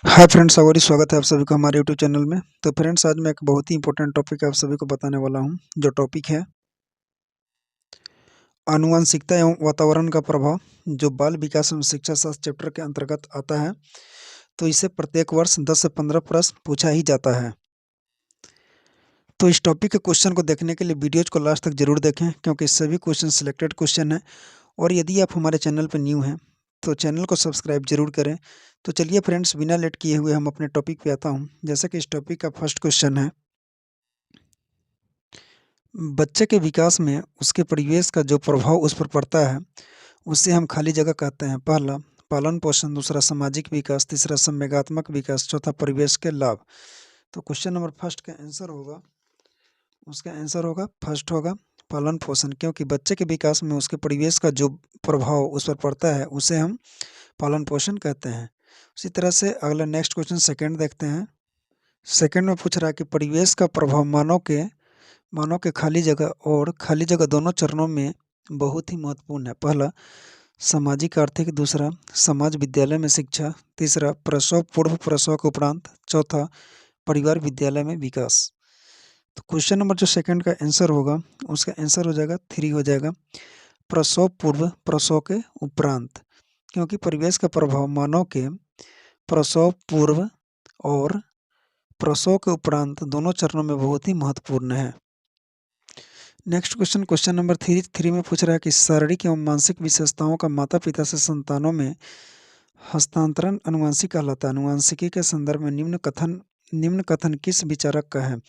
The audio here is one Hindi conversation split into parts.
हाय फ्रेंड्स, सवारी स्वागत है आप सभी को हमारे यूट्यूब चैनल में। तो फ्रेंड्स, आज मैं एक बहुत ही इंपॉर्टेंट टॉपिक आप सभी को बताने वाला हूं, जो टॉपिक है आनुवंशिकता एवं वातावरण का प्रभाव, जो बाल विकास एवं शिक्षा शास्त्र चैप्टर के अंतर्गत आता है। तो इसे प्रत्येक वर्ष 10 से 15 प्रश्न पूछा ही जाता है। तो इस टॉपिक के क्वेश्चन को देखने के लिए वीडियोज को लास्ट तक जरूर देखें, क्योंकि सभी क्वेश्चन सिलेक्टेड क्वेश्चन हैं। और यदि आप हमारे चैनल पर न्यू हैं तो चैनल को सब्सक्राइब जरूर करें। तो चलिए फ्रेंड्स, बिना लेट किए हुए हम अपने टॉपिक पे आता हूँ। जैसा कि इस टॉपिक का फर्स्ट क्वेश्चन है, बच्चे के विकास में उसके परिवेश का जो प्रभाव उस पर पड़ता है, उसे हम खाली जगह कहते हैं। पहला पालन पोषण, दूसरा सामाजिक विकास, तीसरा संवेगात्मक विकास, चौथा परिवेश के लाभ। तो क्वेश्चन नंबर फर्स्ट का आंसर होगा, उसका आंसर होगा फर्स्ट होगा पालन पोषण, क्योंकि बच्चे के विकास में उसके परिवेश का जो प्रभाव उस पर पड़ता है उसे हम पालन पोषण कहते हैं। उसी तरह से अगला नेक्स्ट क्वेश्चन सेकंड देखते हैं। सेकंड में पूछ रहा है कि परिवेश का प्रभाव मानव के खाली जगह और खाली जगह दोनों चरणों में बहुत ही महत्वपूर्ण है। पहला सामाजिक आर्थिक, दूसरा समाज विद्यालय में शिक्षा, तीसरा प्रसव पूर्व प्रसव के उपरांत, चौथा परिवार विद्यालय में विकास। तो क्वेश्चन नंबर जो सेकंड का आंसर होगा, उसका आंसर हो जाएगा 3 हो जाएगा, प्रसव पूर्व प्रसव के उपरांत, क्योंकि परिवेश का प्रभाव मानव के प्रसव पूर्व और प्रसव के उपरांत दोनों चरणों में बहुत ही महत्वपूर्ण है। Next question, question number three में पूछ रहा है कि शारीरिक एवं मानसिक विशेषताओं का माता पिता से संतानों में हस्तांतरण अनुवांशिक कहलाता है। अनुवांशिकी के संदर्भ में निम्न कथन किस विचारक का है?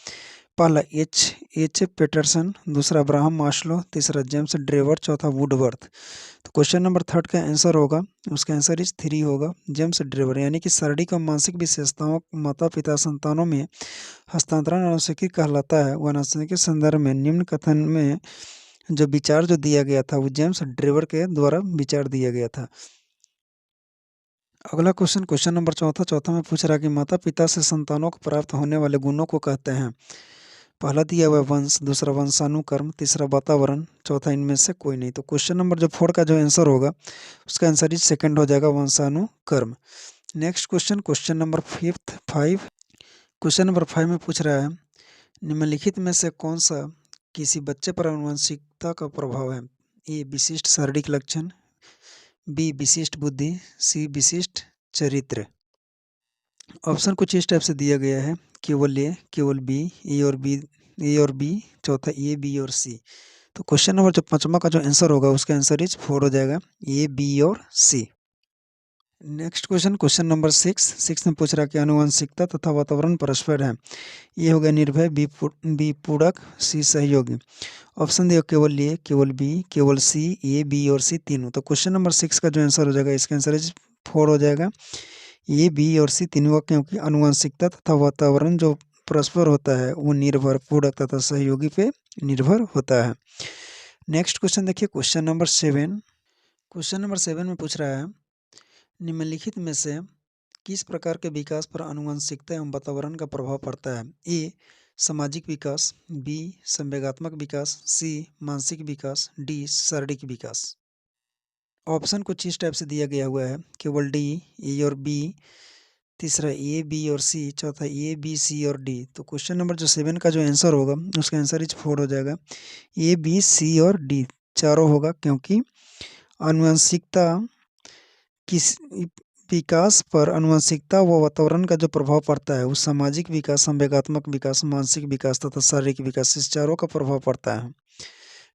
पहला एच एच पेटरसन, दूसरा अब्राहम मास्लो, तीसरा जेम्स ड्रेवर, चौथा वुडवर्थ। तो क्वेश्चन नंबर थर्ड का आंसर होगा, उसका आंसर इज 3 होगा, जेम्स ड्रेवर। यानी कि शारीरिक और मानसिक विशेषताओं माता पिता संतानों में हस्तांतरण अनुवांशिकी कहलाता है। वह अनुवांशिकी के संदर्भ में निम्न कथन में जो विचार जो दिया गया था वो जेम्स ड्रेवर के द्वारा विचार दिया गया था। अगला क्वेश्चन, क्वेश्चन नंबर चौथा में पूछ रहा है कि माता पिता से संतानों को प्राप्त होने वाले गुणों को कहते हैं। पहला दिया हुआ वंश, दूसरा वंशानुक्रम, तीसरा वातावरण, चौथा इनमें से कोई नहीं। तो क्वेश्चन नंबर जो 4 का जो आंसर होगा, उसका आंसर इज सेकंड हो जाएगा, वंशानुक्रम। Next question, question number 5। Question number 5 में पूछ रहा है, निम्नलिखित में से कौन सा किसी बच्चे पर आनुवंशिकता का प्रभाव है? ए विशिष्ट शारीरिक लक्षण, बी विशिष्ट बुद्धि, सी विशिष्ट चरित्र। ऑप्शन कुछ इस टाइप से दिया गया है, केवल ए, केवल बी, ए और बी, चौथा ए, बी और सी। तो क्वेश्चन नंबर जो 5वां का जो आंसर होगा, उसका आंसर इज 4 हो जाएगा, ए, बी और सी। नेक्स्ट क्वेश्चन, क्वेश्चन नंबर 6 में पूछ रहा है कि आनुवंशिकता तथा वातावरण परस्पर है। ये हो गया निर्भय, बी पूरक, सी सहयोगी। ऑप्शन दिया केवल ए, केवल बी, केवल सी, ए, बी और सी तीनों। तो क्वेश्चन नंबर 6 का जो आंसर हो जाएगा, इसका आंसर इज 4 हो जाएगा, ए, बी और सी तीनों, क्योंकि आनुवंशिकता तथा वातावरण जो परस्पर होता है वो निर्भर, पूरक तथा सहयोगी पे निर्भर होता है। नेक्स्ट क्वेश्चन देखिए, क्वेश्चन नंबर 7। क्वेश्चन नंबर 7 में पूछ रहा है, निम्नलिखित में से किस प्रकार के विकास पर आनुवंशिकता एवं वातावरण का प्रभाव पड़ता है? ए सामाजिक विकास, बी संवेगात्मक विकास, सी मानसिक विकास, डी शारीरिक विकास। ऑप्शन कुछ इस टाइप से दिया गया हुआ है, केवल डी, ए और बी, तीसरा ए, बी और सी, चौथा ए, बी, सी और डी। तो क्वेश्चन नंबर जो 7 का जो आंसर होगा, उसका आंसर इज 4 हो जाएगा, ए, बी, सी और डी चारों होगा, क्योंकि आनुवंशिकता किस विकास पर आनुवंशिकता व वातावरण का जो प्रभाव पड़ता है वो सामाजिक विकास, संवेगात्मक विकास, मानसिक विकास तथा शारीरिक विकास, इस चारों का प्रभाव पड़ता है।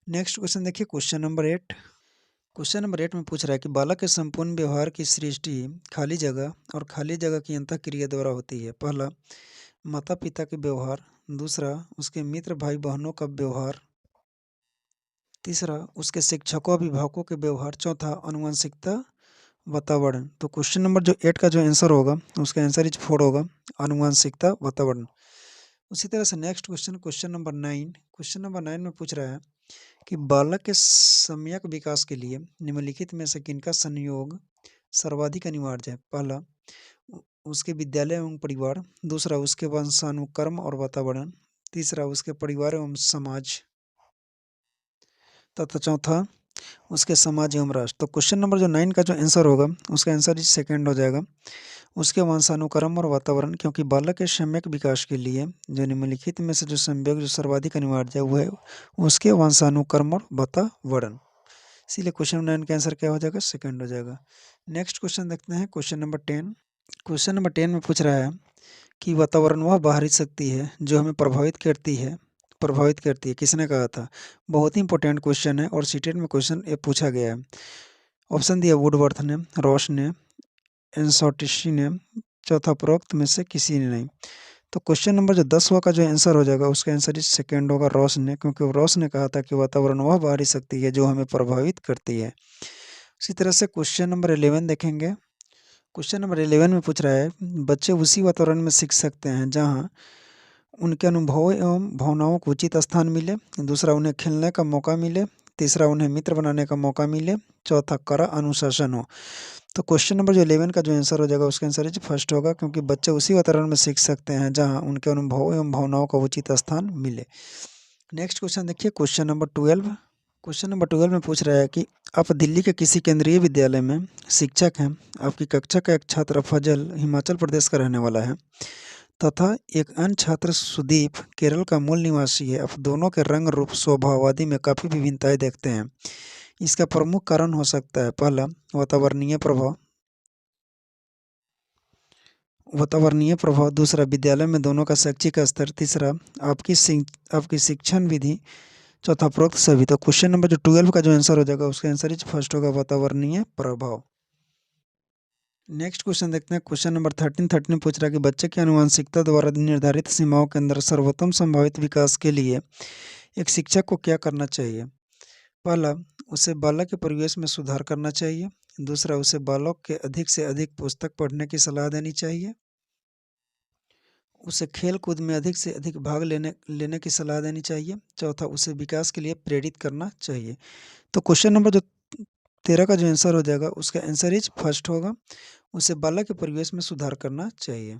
नेक्स्ट क्वेश्चन देखिए, क्वेश्चन नंबर 8। क्वेश्चन नंबर 8 में पूछ रहा है कि बालक के संपूर्ण व्यवहार की सृष्टि खाली जगह और खाली जगह की अंतःक्रिया द्वारा होती है। पहला माता पिता के व्यवहार, दूसरा उसके मित्र भाई बहनों का व्यवहार, तीसरा उसके शिक्षकों अभिभावकों के व्यवहार, चौथा आनुवंशिकता वातावरण। तो क्वेश्चन नंबर जो 8 का जो आंसर होगा, उसका आंसर इज 4 होगा, आनुवंशिकता वातावरण। उसी तरह से next question, question number 9। Question number 9 में पूछ रहा है कि बालक के सम्यक विकास के लिए निम्नलिखित में से किनका संयोग सर्वाधिक अनिवार्य है? पहला उसके विद्यालय एवं परिवार, दूसरा उसके वंशानुक्रम और वातावरण, तीसरा उसके परिवार एवं समाज, तथा चौथा उसके समाज एवं राष्ट्र। तो क्वेश्चन नंबर जो 9 का जो आंसर होगा उसका आंसर इज सेकंड हो जाएगा, उसके वंशानुक्रम और वातावरण, क्योंकि बालक के सम्यक विकास के लिए जो निम्नलिखित में से जो संयोग जो सर्वाधिक अनिवार्य है वो है उसके वंशानुक्रम और वातावरण। इसीलिए क्वेश्चन 9 का आंसर क्या हो जाएगा, सेकंड हो जाएगा। नेक्स्ट क्वेश्चन देखते हैं, क्वेश्चन नंबर 10। क्वेश्चन नंबर 10 में पूछ रहा है कि वातावरण वह बाहरी शक्ति है जो हमें प्रभावित करती है। किसने कहा था? बहुत ही इंपॉर्टेंट क्वेश्चन है और सीटेट में क्वेश्चन ये पूछा गया है। ऑप्शन दिया वुडवर्थ ने, रॉस ने, एंसॉटिशी ने, चौथा उपरोक्त में से किसी ने नहीं। तो क्वेश्चन नंबर जो 10 का जो आंसर हो जाएगा उसका आंसर इस सेकेंड होगा, रॉस ने, क्योंकि रॉस ने कहा था कि वातावरण वह बाहरी शक्ति है जो हमें प्रभावित करती है। उसी तरह से क्वेश्चन नंबर 11 देखेंगे। क्वेश्चन नंबर 11 में पूछ रहा है बच्चे उसी वातावरण में सीख सकते हैं जहाँ उनके अनुभवों एवं भावनाओं को उचित स्थान मिले, दूसरा उन्हें खेलने का मौका मिले, तीसरा उन्हें मित्र बनाने का मौका मिले, चौथा कड़ा अनुशासन हो। तो क्वेश्चन नंबर जो 11 का जो आंसर हो जाएगा उसका आंसर इज फर्स्ट होगा, क्योंकि बच्चे उसी वातावरण में सीख सकते हैं जहाँ उनके अनुभवों एवं भावनाओं का उचित स्थान मिले। नेक्स्ट क्वेश्चन देखिए, क्वेश्चन नंबर 12। क्वेश्चन नंबर 12 में पूछ रहा है कि आप दिल्ली के किसी केंद्रीय विद्यालय में शिक्षक हैं, आपकी कक्षा का एक छात्र फजल हिमाचल प्रदेश का रहने वाला है तथा एक अन्य छात्र सुदीप केरल का मूल निवासी है। आप दोनों के रंग रूप स्वभाव आदि में काफ़ी विभिन्नताएं देखते हैं। इसका प्रमुख कारण हो सकता है पहला वातावरणीय प्रभाव, दूसरा विद्यालय में दोनों का शैक्षिक स्तर, तीसरा आपकी शिक्षण विधि, चौथा उपरोक्त सभी। तो क्वेश्चन नंबर जो 12 का जो आंसर हो जाएगा उसका आंसर इज फर्स्ट होगा, वातावरणीय प्रभाव। नेक्स्ट क्वेश्चन देखते हैं, क्वेश्चन नंबर 13 पूछ रहा है कि बच्चे की आनुवंशिकता द्वारा निर्धारित सीमाओं के अंदर सर्वोत्तम संभावित विकास के लिए एक शिक्षक को क्या करना चाहिए। पहला, उसे बालक के परिवेश में सुधार करना चाहिए। दूसरा, उसे बालक के अधिक से अधिक पुस्तक पढ़ने की सलाह देनी चाहिए। उसे खेल कूद में अधिक से अधिक भाग लेने लेने की सलाह देनी चाहिए। चौथा, उसे विकास के लिए प्रेरित करना चाहिए। तो क्वेश्चन नंबर जो 13 का जो आंसर हो जाएगा उसका आंसर इज फर्स्ट होगा, उसे बालक के परिवेश में सुधार करना चाहिए।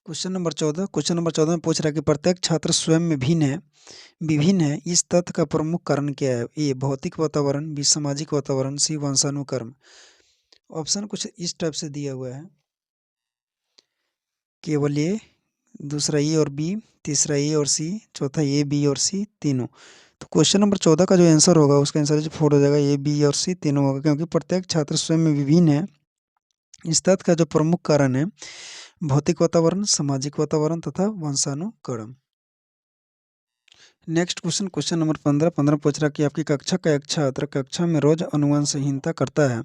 क्वेश्चन नंबर 14 में पूछ रहा है कि प्रत्येक छात्र स्वयं में विभिन्न है, इस तथ्य का प्रमुख कारण क्या है। ए भौतिक वातावरण, बी सामाजिक वातावरण, सी वंशानुक्रम। ऑप्शन कुछ इस टाइप से दिया हुआ है, केवल ए, दूसरा ए और बी, तीसरा ए और सी, चौथा ए बी और सी तीनों। तो क्वेश्चन नंबर 14 का जो आंसर होगा उसका आंसर जो 4 हो जाएगा, ए बी और सी तीनों होगा, क्योंकि प्रत्येक छात्र स्वयं में विभिन्न है, इस तथ्य का जो प्रमुख कारण है भौतिक वातावरण, सामाजिक वातावरण तथा वंशानुक्रम। नेक्स्ट क्वेश्चन नंबर 15 पूछ रहा है कि आपकी कक्षा का एक छात्र कक्षा में रोज अनुवंशहीनता करता है,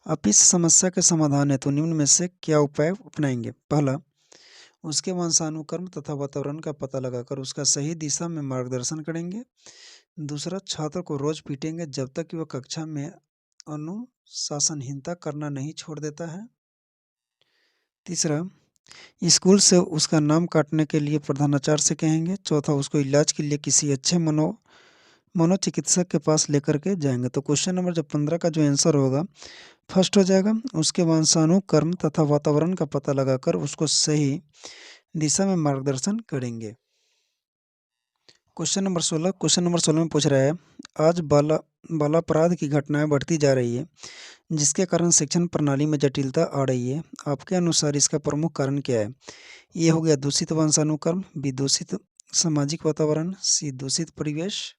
आप इस समस्या के समाधान हेतु निम्न में से क्या उपाय अपनाएंगे। पहला, उसके वंशानुक्रम तथा वातावरण का पता लगाकर उसका सही दिशा में मार्गदर्शन करेंगे। दूसरा, छात्र को रोज पीटेंगे जब तक कि वह कक्षा में अनुशासनहीनता करना नहीं छोड़ देता है। तीसरा, स्कूल से उसका नाम काटने के लिए प्रधानाचार्य से कहेंगे। चौथा, उसको इलाज के लिए किसी अच्छे मनोचिकित्सक के पास लेकर के जाएंगे। तो क्वेश्चन नंबर जो 15 का जो आंसर होगा फर्स्ट हो जाएगा, उसके वंशानुक्रम तथा वातावरण का पता लगाकर उसको सही दिशा में मार्गदर्शन करेंगे। क्वेश्चन नंबर 16 में पूछ रहा है, आज बालापराध की घटनाएं बढ़ती जा रही है जिसके कारण शिक्षण प्रणाली में जटिलता आ रही है, आपके अनुसार इसका प्रमुख कारण क्या है। ये हो गया दूषित वंशानुक्रम, बी दूषित सामाजिक वातावरण, सी दूषित परिवेश।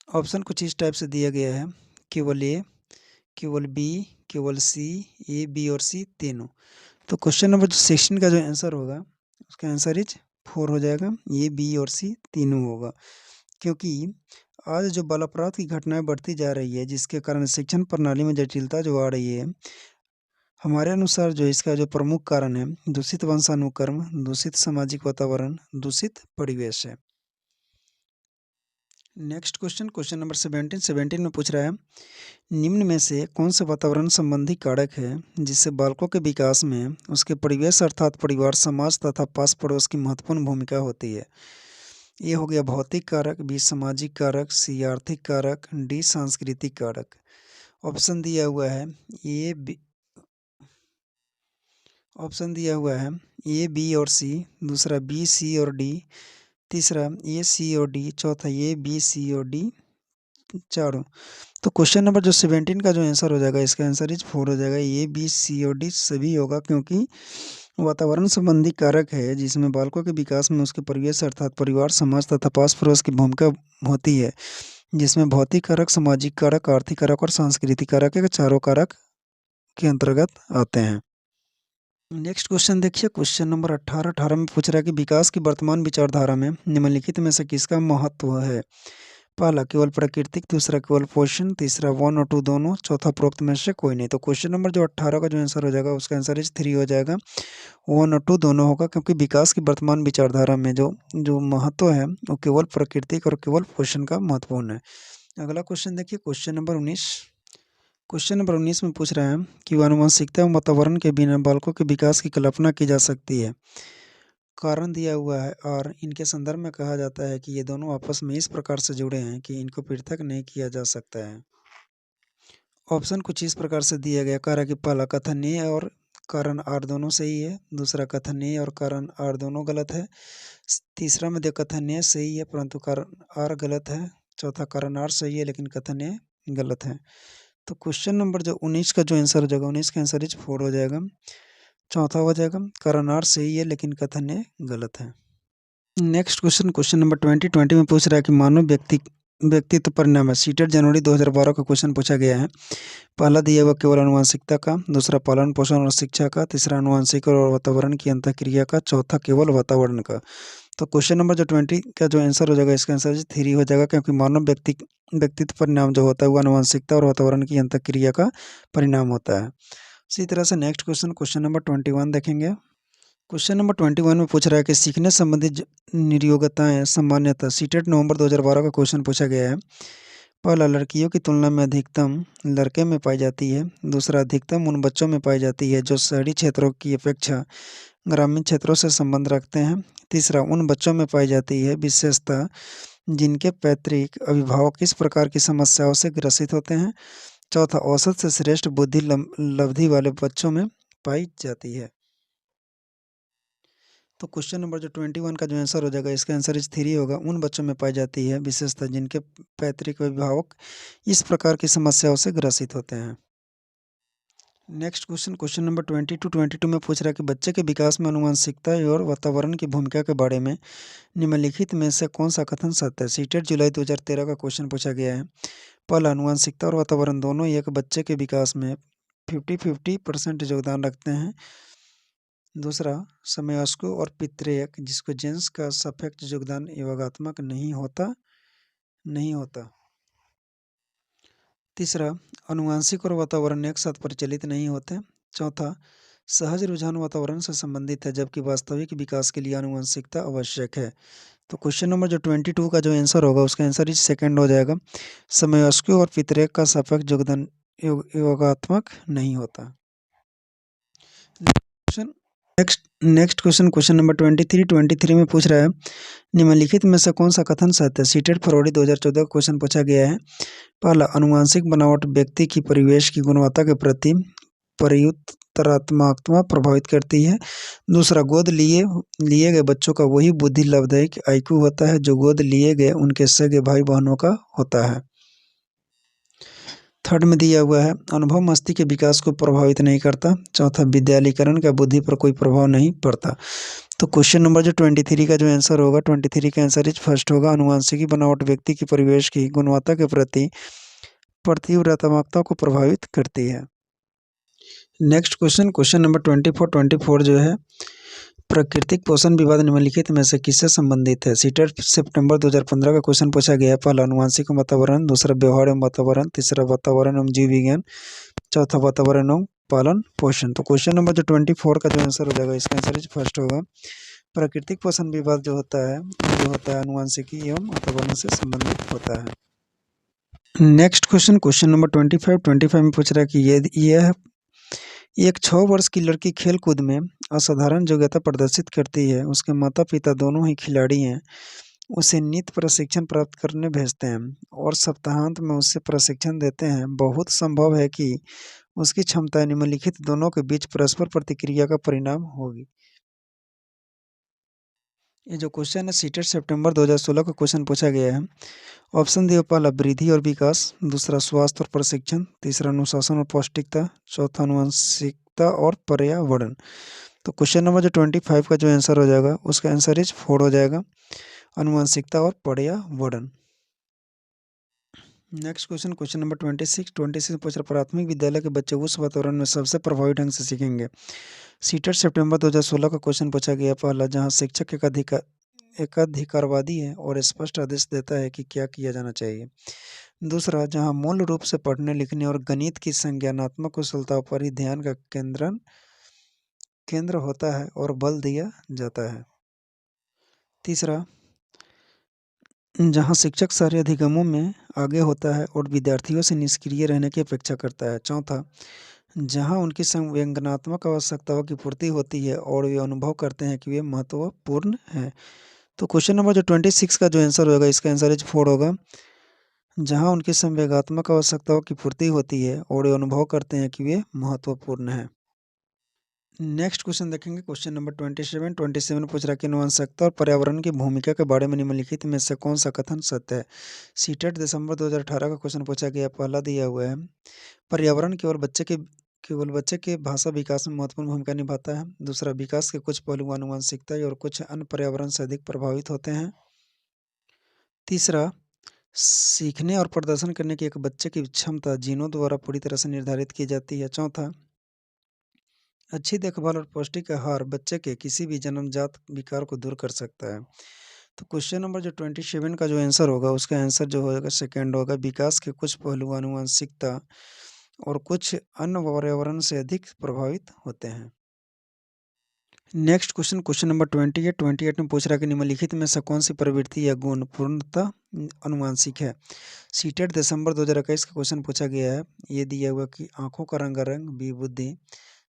ऑप्शन कुछ इस टाइप से दिया गया है, केवल ए, केवल बी, केवल सी, ए बी और सी तीनों। तो क्वेश्चन नंबर 16 का जो आंसर होगा उसका आंसर इज 4 हो जाएगा, ए बी और सी तीनों होगा, क्योंकि आज जो बाल अपराध की घटनाएं बढ़ती जा रही है जिसके कारण शिक्षण प्रणाली में जटिलता जो आ रही है, हमारे अनुसार जो इसका जो प्रमुख कारण है दूषित वंशानुक्रम, दूषित सामाजिक वातावरण, दूषित परिवेश है। नेक्स्ट क्वेश्चन नंबर 17 में पूछ रहा है, निम्न में से कौन से वातावरण संबंधी कारक है जिससे बालकों के विकास में उसके परिवेश अर्थात परिवार, समाज तथा पास पड़ोस की महत्वपूर्ण भूमिका होती है। ये हो गया भौतिक कारक, बी सामाजिक कारक, सी आर्थिक कारक, डी सांस्कृतिक कारक। ऑप्शन दिया हुआ है ए बी, ऑप्शन दिया हुआ है ए बी और सी, दूसरा बी सी और डी, तीसरा ए सी और डी, चौथा ए बी सी और डी, चारों। तो क्वेश्चन नंबर जो 17 का जो आंसर हो जाएगा, इसका आंसर इज 4 हो जाएगा। ए बी सी और डी सभी होगा, क्योंकि वातावरण संबंधी कारक है जिसमें बालकों के विकास में उसके परिवेश अर्थात परिवार, समाज तथा पास पड़ोस की भूमिका होती है, जिसमें भौतिक कारक, सामाजिक कारक, आर्थिक कारक और सांस्कृतिक कारक के चारों कारक के अंतर्गत आते हैं। नेक्स्ट क्वेश्चन देखिए, क्वेश्चन नंबर 18 में पूछ रहा है कि विकास की वर्तमान विचारधारा में निम्नलिखित में से किसका महत्व है। पहला केवल प्राकृतिक, दूसरा केवल पोषण, तीसरा 1 और 2 दोनों, चौथा उपरोक्त में से कोई नहीं। तो क्वेश्चन नंबर जो 18 का जो आंसर हो जाएगा, उसका आंसर इज 3 हो जाएगा। 1 और 2 दोनों होगा, क्योंकि विकास की वर्तमान विचारधारा में जो जो महत्व है वो केवल प्राकृतिक और केवल पोषण का महत्वपूर्ण है। अगला क्वेश्चन देखिए, क्वेश्चन नंबर 19। क्वेश्चन नंबर 19 में पूछ रहे हैं कि आनुवंशिकता एवं वातावरण के बिना बालकों के विकास की कल्पना की जा सकती है। कारण दिया हुआ है और इनके संदर्भ में कहा जाता है कि ये दोनों आपस में इस प्रकार से जुड़े हैं कि इनको पृथक नहीं किया जा सकता है। ऑप्शन कुछ इस प्रकार से दिया गया, कह रहा है कि पहला कथनीय और कारण आर दोनों सही है, दूसरा कथनीय और कारण आर दोनों गलत है, तीसरा में कथनीय सही है परंतु कारण आर गलत है, चौथा कारण आर सही है लेकिन कथनीय गलत है। तो क्वेश्चन नंबर जो 19 का जो आंसर हो जाएगा, 19 का आंसर इज 4 हो जाएगा। चौथा हो जाएगा कारण आर सही है लेकिन कथनीय गलत है। नेक्स्ट क्वेश्चन, क्वेश्चन नंबर 20 में पूछ रहा है कि मानव व्यक्तित्व परिणाम है। सीटेट जनवरी 2012 का क्वेश्चन पूछा गया है। पहला दिया हुआ केवल आनुवंशिकता का, दूसरा पालन पोषण और शिक्षा का, तीसरा आनुवंशिक और वातावरण की अंतःक्रिया का, चौथा केवल वातावरण का। तो क्वेश्चन नंबर जो 20 का जो आंसर हो जाएगा, इसका आंसर 3 हो जाएगा, क्योंकि मानव व्यक्तित्व परिणाम जो होता है वो आनुवंशिकता और वातावरण की अंतःक्रिया का परिणाम होता है। इसी तरह से नेक्स्ट क्वेश्चन, क्वेश्चन नंबर 21 देखेंगे। क्वेश्चन नंबर 21 में पूछ रहा है कि सीखने संबंधी नियोग्यताएं सामान्यतः। सीटेट नवंबर 2012 का क्वेश्चन पूछा गया है। पहला लड़कियों की तुलना में अधिकतम लड़के में पाई जाती है, दूसरा अधिकतम उन बच्चों में पाई जाती है जो शहरी क्षेत्रों की अपेक्षा ग्रामीण क्षेत्रों से संबंध रखते हैं, तीसरा उन बच्चों में पाई जाती है विशेषता जिनके पैतृक अभिभावक इस प्रकार की समस्याओं से ग्रसित होते हैं, चौथा औसत से श्रेष्ठ बुद्धि लब्धि वाले बच्चों में पाई जाती है। तो क्वेश्चन नंबर जो 21 का जो आंसर हो जाएगा, इसका आंसर इज 3 होगा। उन बच्चों में पाई जाती है विशेषता जिनके पैतृक अभिभावक इस प्रकार की समस्याओं से ग्रसित होते हैं। नेक्स्ट क्वेश्चन, क्वेश्चन नंबर 22 में पूछ रहा है कि बच्चे के विकास में आनुवंशिकता और वातावरण की भूमिका के बारे में निम्नलिखित में से कौन सा कथन सत्य है। सीटेट जुलाई 2013 का क्वेश्चन पूछा गया है। पहला आनुवंशिकता और वातावरण दोनों एक बच्चे के विकास में 50-50% योगदान रखते हैं, दूसरा समवयस्कों और पितृयक जिसको जेंस का सापेक्ष योगदान योगात्मक नहीं होता। तीसरा आनुवांशिक और वातावरण एक साथ परिचालित नहीं होते। चौथा सहज रुझान वातावरण से संबंधित है जबकि वास्तविक विकास के लिए आनुवंशिकता आवश्यक है। तो क्वेश्चन नंबर जो 22 का जो आंसर होगा, उसका आंसर इस सेकंड हो जाएगा। समवयस्कों और पितृयक का सापेक्ष योगदान योगात्मक नहीं होता। नेक्स्ट क्वेश्चन, क्वेश्चन नंबर 23 में पूछ रहा है निम्नलिखित में से कौन सा कथन सत्य है। सीटेट फरवरी 2014 का क्वेश्चन पूछा गया है। पहला आनुवंशिक बनावट व्यक्ति की परिवेश की गुणवत्ता के प्रति प्रत्युत्तरात्मकता प्रभावित करती है, दूसरा गोद लिए गए बच्चों का वही बुद्धि लाभदायक आईक्यू होता है जो गोद लिए गए उनके सगे भाई बहनों का होता है। थर्ड में दिया हुआ है अनुभव मस्तिष्क के विकास को प्रभावित नहीं करता, चौथा विद्यालयीकरण का बुद्धि पर कोई प्रभाव नहीं पड़ता। तो क्वेश्चन नंबर जो 23 का जो आंसर होगा, 23 का आंसर इज फर्स्ट होगा। आनुवंशिक बनावट व्यक्ति की परिवेश की गुणवत्ता के प्रति प्रत्युत्तरात्मकता को प्रभावित करती है। नेक्स्ट क्वेश्चन, क्वेश्चन नंबर 24 जो है प्राकृतिक पोषण विवाद निम्नलिखित में से किससे संबंधित है। सीटेट सितंबर 2015 का क्वेश्चन पूछा गया है। पहला आनुवंशिक वातावरण, दूसरा व्यवहार एवं वातावरण, तीसरा वातावरण एवं जीव विज्ञान, चौथा वातावरण एवं पालन पोषण। तो क्वेश्चन नंबर जो 24 का जो आंसर हो जाएगा, इसका आंसर इज फर्स्ट होगा। प्राकृतिक पोषण विवाद जो होता है आनुवंशिकी एवं वातावरण से संबंधित होता है। नेक्स्ट क्वेश्चन, क्वेश्चन नंबर 25 में पूछ रहा है कि यह एक 6 वर्ष की लड़की खेल कूद में असाधारण योग्यता प्रदर्शित करती है, उसके माता पिता दोनों ही खिलाड़ी हैं, उसे नित्य प्रशिक्षण प्राप्त करने भेजते हैं और सप्ताहांत में उससे प्रशिक्षण देते हैं। बहुत संभव है कि उसकी क्षमताएं निम्नलिखित दोनों के बीच परस्पर प्रतिक्रिया का परिणाम होगी। ये जो क्वेश्चन है सीटेट सितंबर 2016 का क्वेश्चन पूछा गया है। ऑप्शन दिए पहला वृद्धि और विकास, दूसरा स्वास्थ्य और प्रशिक्षण, तीसरा अनुशासन और पौष्टिकता, चौथा आनुवंशिकता और पर्यावरण। तो क्वेश्चन नंबर जो 25 का जो आंसर हो जाएगा उसका आंसर इज 4 हो जाएगा, आनुवंशिकता और पर्यावरण। नेक्स्ट क्वेश्चन नंबर 26 पूछ रहा प्राथमिक विद्यालय के बच्चे उस वातावरण में सबसे प्रभावी ढंग से सीखेंगे। सीटेट सितंबर 2016 का क्वेश्चन पूछा गया। पहला, जहां शिक्षक एकाधिकारवादी है और स्पष्ट आदेश देता है कि क्या किया जाना चाहिए। दूसरा, जहां मूल रूप से पढ़ने लिखने और गणित की संज्ञानात्मक कुशलता पर ही ध्यान का केंद्र होता है और बल दिया जाता है। तीसरा, जहां शिक्षक सारे अधिगमों में आगे होता है और विद्यार्थियों से निष्क्रिय रहने की अपेक्षा करता है। चौथा, जहां उनकी संवेदनात्मक आवश्यकताओं की पूर्ति होती है और वे अनुभव करते हैं कि वे महत्वपूर्ण हैं। तो क्वेश्चन नंबर जो 26 का जो आंसर होगा इसका आंसर इज 4 होगा, जहां उनकी संवेगात्मक आवश्यकताओं की पूर्ति होती है और वे अनुभव करते हैं कि वे महत्वपूर्ण हैं। नेक्स्ट क्वेश्चन देखेंगे, क्वेश्चन नंबर 27 पूछ रहा है कि आनुवंशिकता और पर्यावरण की भूमिका के बारे में निम्नलिखित में से कौन सा कथन सत्य है। सीटेट दिसंबर 2018 का क्वेश्चन पूछा गया। पहला दिया हुआ है, पर्यावरण केवल बच्चे के भाषा विकास में महत्वपूर्ण भूमिका निभाता है। दूसरा, विकास के कुछ पहलू आनुवंशिकता और कुछ अन्य पर्यावरण से अधिक प्रभावित होते हैं। तीसरा, सीखने और प्रदर्शन करने की एक बच्चे की क्षमता जीनों द्वारा पूरी तरह से निर्धारित की जाती है। चौथा, अच्छी देखभाल और पौष्टिक आहार बच्चे के किसी भी जन्मजात विकार को दूर कर सकता है। तो क्वेश्चन नंबर जो 27 का जो आंसर होगा उसका आंसर जो होगा सेकंड होगा, विकास के कुछ पहलू आनुवंशिकता और कुछ अन्य पर्यावरण से अधिक प्रभावित होते हैं। नेक्स्ट क्वेश्चन नंबर 28 में पूछ रहा है कि निम्नलिखित में से कौन सी प्रवृत्ति या गुण पूर्णतः आनुवंशिक है। सीटेट दिसंबर 2021 का क्वेश्चन पूछा गया है। ये दिया हुआ कि आंखों का रंग, बी बुद्धि,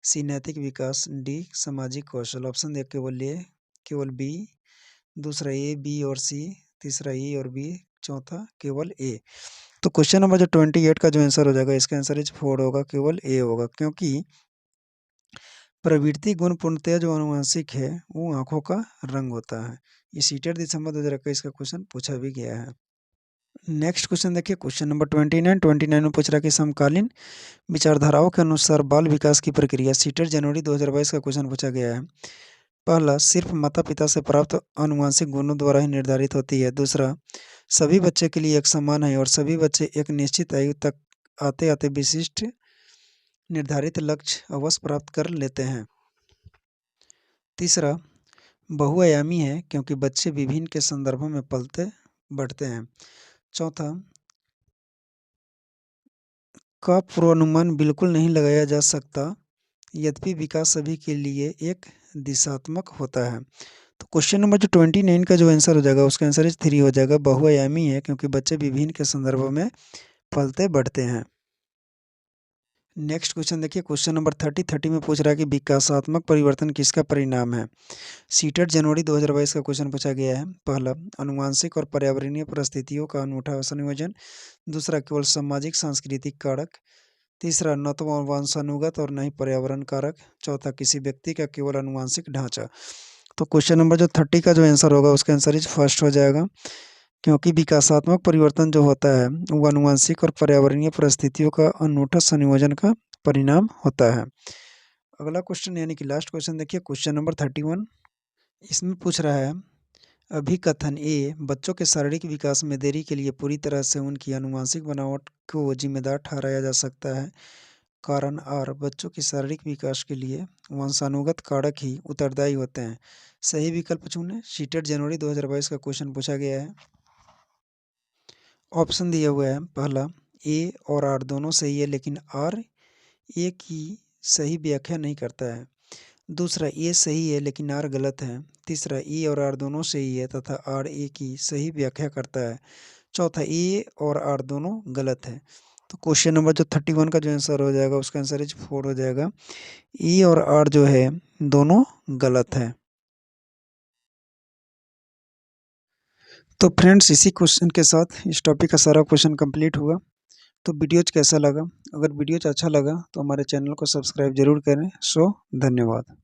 सी नैतिक विकास, डी सामाजिक कौशल। ऑप्शन दे केवल बी, दूसरा ए, बी और सी, तीसरा ए और बी, चौथा केवल ए। तो क्वेश्चन नंबर जो 28 का जो आंसर हो जाएगा इसका आंसर इज 4 होगा, केवल ए होगा, क्योंकि प्रवृत्ति गुण पूर्णतः जो आनुवंशिक है वो आंखों का रंग होता है। ये सीटेट दिसंबर 2021 का क्वेश्चन पूछा भी गया है। नेक्स्ट क्वेश्चन देखिए, क्वेश्चन नंबर 29 में पूछ रहा है कि समकालीन विचारधाराओं के अनुसार बाल विकास की प्रक्रिया। सीटेट जनवरी 2022 का क्वेश्चन पूछा गया है। पहला, सिर्फ माता पिता से प्राप्त आनुवंशिक गुणों द्वारा ही निर्धारित होती है। दूसरा, सभी बच्चे के लिए एक समान है और सभी बच्चे एक निश्चित आयु तक आते आते विशिष्ट निर्धारित लक्ष्य अवश्य प्राप्त कर लेते हैं। तीसरा, बहुआयामी है क्योंकि बच्चे विभिन्न के संदर्भों में पलते बढ़ते हैं। चौथा, का पूर्वानुमान बिल्कुल नहीं लगाया जा सकता, यद्यपि विकास सभी के लिए एक दिशात्मक होता है। तो क्वेश्चन नंबर जो 29 का जो आंसर हो जाएगा उसका आंसर इज 3 हो जाएगा, बहुआयामी है क्योंकि बच्चे विभिन्न के संदर्भों में पलते बढ़ते हैं। नेक्स्ट क्वेश्चन देखिए, क्वेश्चन नंबर 30 में पूछ रहा है कि विकासात्मक परिवर्तन किसका परिणाम है। सीटेट जनवरी 2022 का क्वेश्चन पूछा गया है। पहला, अनुवांशिक और पर्यावरणीय परिस्थितियों का अनूठा संयोजन। दूसरा, केवल सामाजिक सांस्कृतिक कारक। तीसरा, न तो वंशानुगत और न ही पर्यावरण कारक। चौथा, किसी व्यक्ति का केवल अनुवांशिक ढांचा। तो क्वेश्चन नंबर जो 30 का जो आंसर होगा उसका आंसर इज फर्स्ट हो जाएगा, क्योंकि विकासात्मक परिवर्तन जो होता है वो आनुवंशिक और पर्यावरणीय परिस्थितियों का अनूठा संयोजन का परिणाम होता है। अगला क्वेश्चन यानी कि लास्ट क्वेश्चन देखिए, क्वेश्चन नंबर 31। इसमें पूछ रहा है, अभिकथन ए बच्चों के शारीरिक विकास में देरी के लिए पूरी तरह से उनकी आनुवंशिक बनावट को जिम्मेदार ठहराया जा सकता है। कारण आर, बच्चों के शारीरिक विकास के लिए वंशानुगत कारक ही उत्तरदायी होते हैं। सही विकल्प चुनें। सीटेट जनवरी 2022 का क्वेश्चन पूछा गया है। ऑप्शन दिया हुआ है। पहला, ए और आर दोनों सही है लेकिन आर ए की सही व्याख्या नहीं करता है। दूसरा, ए सही है लेकिन आर गलत है। तीसरा, ए और आर दोनों सही है तथा आर ए की सही व्याख्या करता है। चौथा, ए और आर दोनों गलत है। तो क्वेश्चन नंबर जो 31 का जो आंसर हो जाएगा उसका आंसर इज 4 हो जाएगा, ए और आर जो है दोनों गलत है। तो फ्रेंड्स, इसी क्वेश्चन के साथ इस टॉपिक का सारा क्वेश्चन कंप्लीट हुआ। तो वीडियोज कैसा लगा? अगर वीडियोज अच्छा लगा तो हमारे चैनल को सब्सक्राइब जरूर करें। सो धन्यवाद।